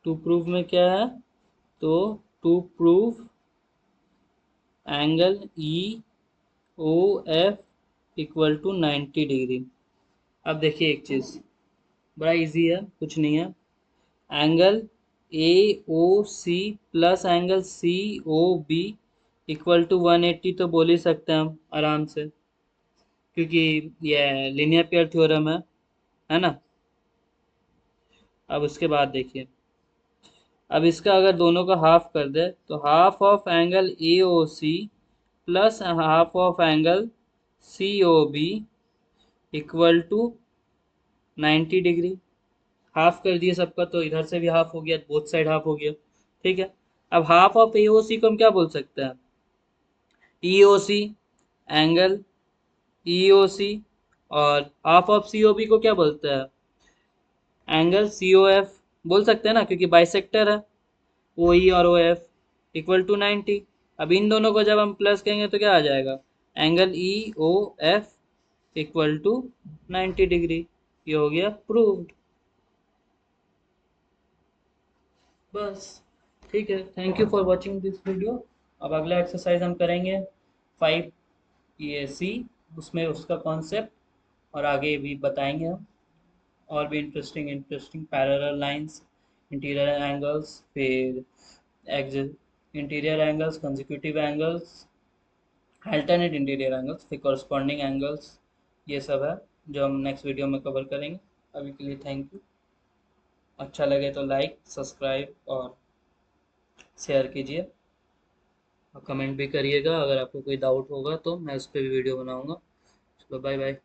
to prove में क्या है, तो to prove angle EOF equal to 90 degree. अब देखिए एक चीज़ बड़ा इजी है, कुछ नहीं है, angle AOC plus angle COB equal to 180 तो बोल ही सकते हैं हम आराम से, क्योंकि ये लीनियर पेयर थ्योरम है ना। अब उसके बाद देखिए, अब इसका अगर दोनों का हाफ कर दे तो half of angle AOC plus half of angle COB equal to 90 degree. Half कर दिए सबका, तो इधर से भी हाफ हो गया, बोथ साइड हाफ हो गया। ठीक है, अब हाफ ऑफ AOC को हम क्या बोल सकते हैं, EOC एंगल EOC, और हाफ ऑफ COB को क्या बोलते हैं, एंगल COF बोल सकते हैं ना, क्योंकि बाइसेक्टर है OE और OF इक्वल टू 90। अब इन दोनों को जब हम प्लस करेंगे तो क्या आ जाएगा, angle EOF equal to 90 degree. ये हो गया प्रूव्ड। बस, ठीक है, thank you for watching this video. अब अगला एक्सरसाइज हम करेंगे 5 ये C, उसमें उसका कॉन्सेप्ट और आगे भी बताएंगे हम, और भी interesting interesting parallel lines, interior angles, फिर exit interior angles, consecutive angles, alternate interior angles, फिर कॉरस्पॉन्डिंग एंगल्स, ये सब है जो हम नेक्स्ट वीडियो में कवर करेंगे। अभी के लिए थैंक यू। अच्छा लगे तो लाइक सब्सक्राइब और शेयर कीजिए, और कमेंट भी करिएगा, अगर आपको कोई डाउट होगा तो मैं उस पर भी वीडियो बनाऊंगा। चलो बाय बाय।